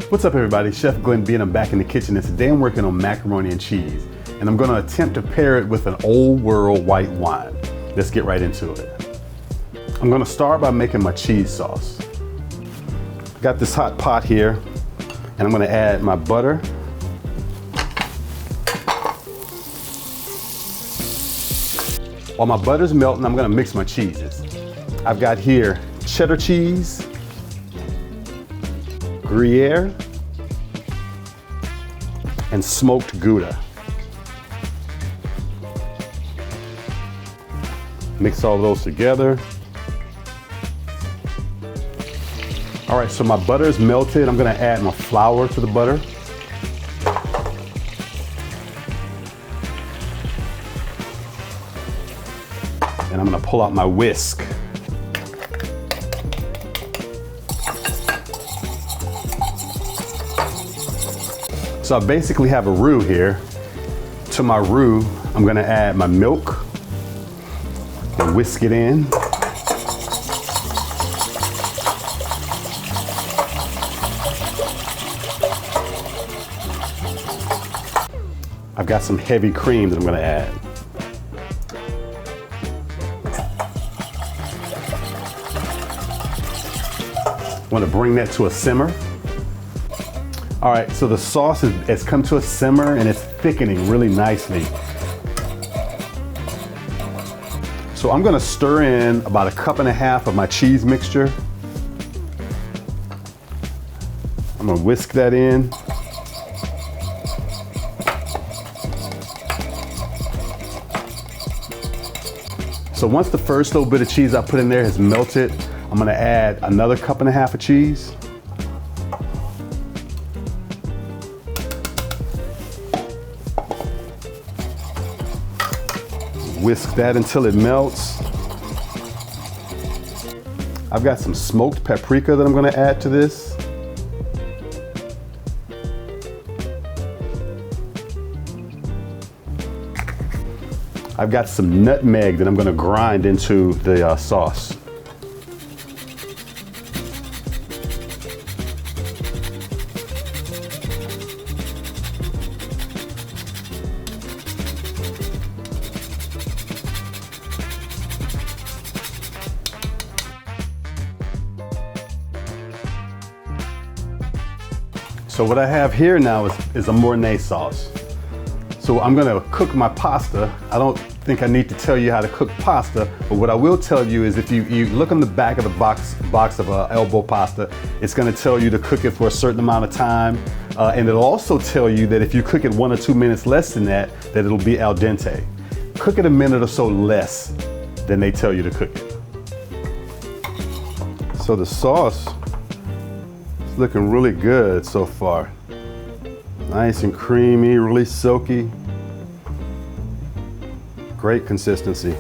What's up everybody, Chef Glenn B and I'm back in the kitchen, and today I'm working on macaroni and cheese. And I'm gonna attempt to pair it with an old world white wine. Let's get right into it. I'm gonna start by making my cheese sauce. Got this hot pot here, and I'm gonna add my butter. While my butter's melting, I'm gonna mix my cheeses. I've got here cheddar cheese, Gruyere, and smoked Gouda. Mix all those together. All right, so my butter is melted. I'm gonna add my flour to the butter. And I'm gonna pull out my whisk. So I basically have a roux here. To my roux, I'm gonna add my milk and whisk it in. I've got some heavy cream that I'm gonna add. I want to bring that to a simmer. All right, so the sauce has come to a simmer and it's thickening really nicely. So I'm gonna stir in about 1.5 cups of my cheese mixture. I'm gonna whisk that in. So once the first little bit of cheese I put in there has melted, I'm gonna add another 1.5 cups of cheese. Whisk that until it melts. I've got some smoked paprika that I'm gonna add to this. I've got some nutmeg that I'm gonna grind into the sauce. So what I have here now is a Mornay sauce. So I'm gonna cook my pasta. I don't think I need to tell you how to cook pasta, but what I will tell you is if you look on the back of the box of elbow pasta, it's gonna tell you to cook it for a certain amount of time. And it'll also tell you that if you cook it 1 or 2 minutes less than that it'll be al dente. Cook it a minute or so less than they tell you to cook it. So the sauce is looking really good so far. Nice and creamy, really silky. Great consistency.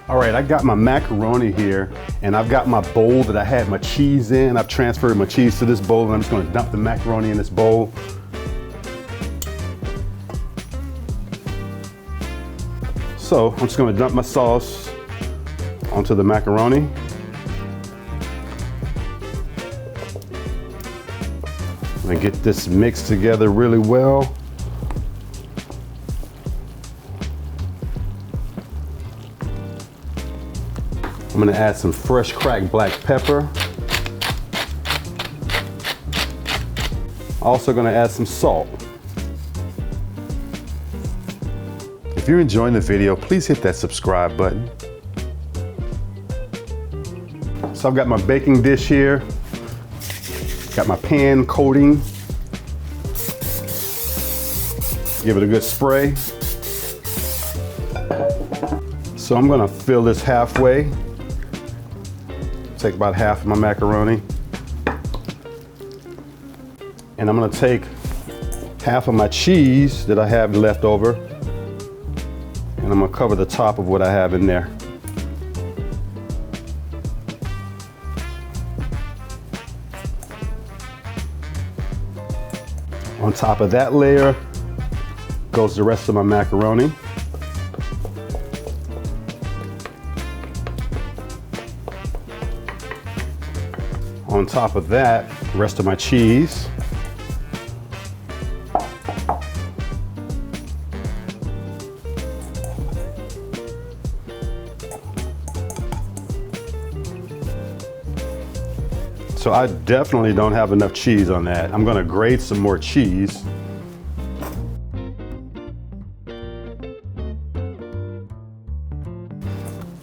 All right, I got my macaroni here and I've got my bowl that I had my cheese in. I've transferred my cheese to this bowl and I'm just gonna dump the macaroni in this bowl. So I'm just gonna dump my sauce onto the macaroni. And get this mixed together really well. I'm gonna add some fresh cracked black pepper. Also gonna add some salt. If you're enjoying the video, please hit that subscribe button. So I've got my baking dish here. Got my pan coating. Give it a good spray. So I'm gonna fill this halfway. Take about half of my macaroni. And I'm gonna take half of my cheese that I have left over. And I'm gonna cover the top of what I have in there. On top of that layer goes the rest of my macaroni. on top of that, the rest of my cheese. So I definitely don't have enough cheese on that. I'm gonna grate some more cheese.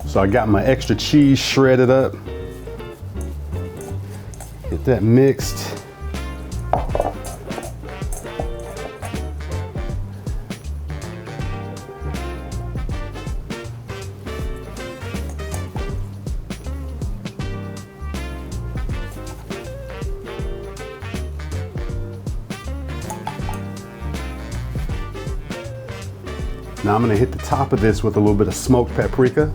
So I got my extra cheese shredded up. Get that mixed. Now I'm gonna hit the top of this with a little bit of smoked paprika.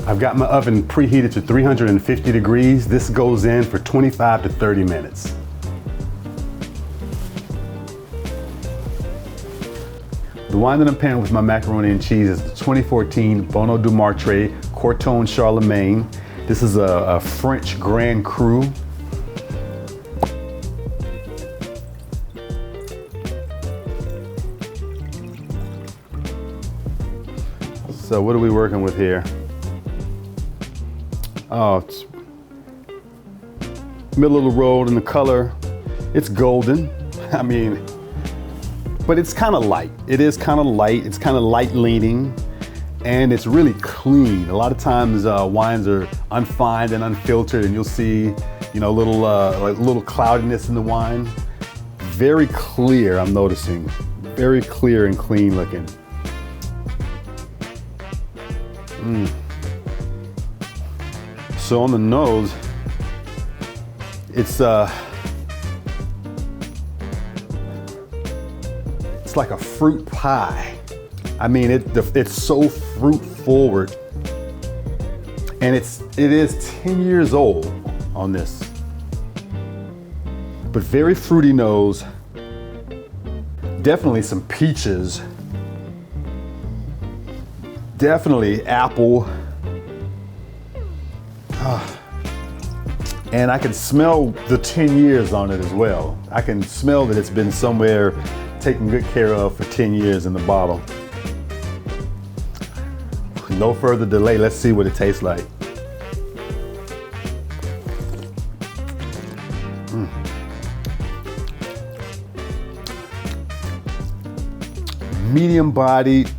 I've got my oven preheated to 350 degrees. This goes in for 25 to 30 minutes. The wine that I'm pairing with my macaroni and cheese is the 2014 Bonneau du Martray Corton Charlemgne. This is a French Grand Cru. So what are we working with here? Oh, it's middle of the road in the color. It's golden. I mean, but it's kind of light. It is kind of light. It's kind of light leaning. And it's really clean. A lot of times wines are unfined and unfiltered, and you'll see, you know, like little cloudiness in the wine. Very clear, I'm noticing. Very clear and clean looking. So on the nose, it's like a fruit pie. I mean, it's so fruit forward, and it is 10 years old on this, but very fruity nose. Definitely some peaches. Definitely apple. And I can smell the 10 years on it as well. I can smell that it's been somewhere taken good care of for 10 years in the bottle. No further delay, let's see what it tastes like. Medium bodied.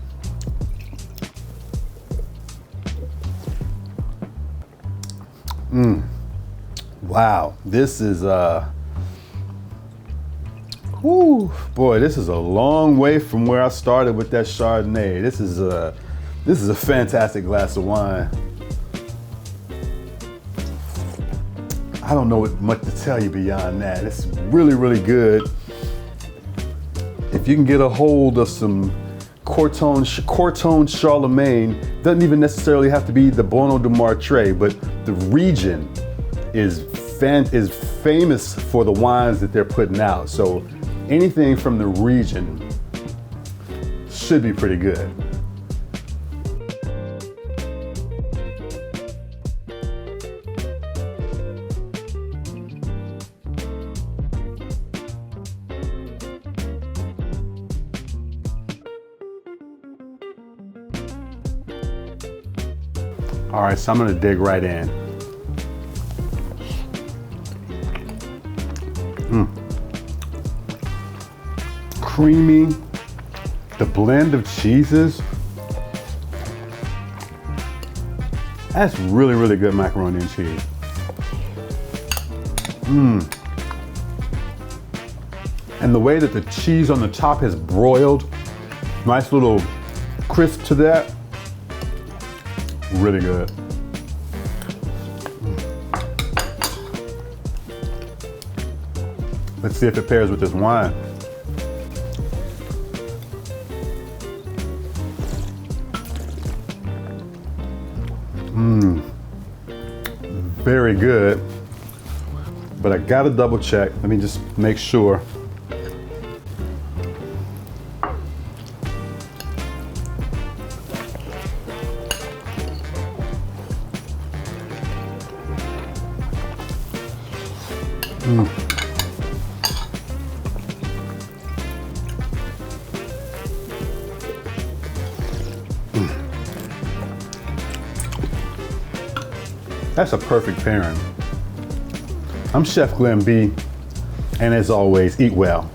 Wow, this is whoo, boy, this is a long way from where I started with that Chardonnay. This is a fantastic glass of wine. I don't know what much to tell you beyond that. It's really, really good. If you can get a hold of some Corton Charlemagne, doesn't even necessarily have to be the Bonneau du Martray, but the region is famous for the wines that they're putting out. So anything from the region should be pretty good. All right, so I'm gonna dig right in. Creamy, the blend of cheeses. That's really, really good macaroni and cheese. And the way that the cheese on the top has broiled, nice little crisp to that. Really good. Let's see if it pairs with this wine. Very good. But I gotta double check. Let me just make sure. That's a perfect pairing. I'm Chef Glenn B, and as always, eat well.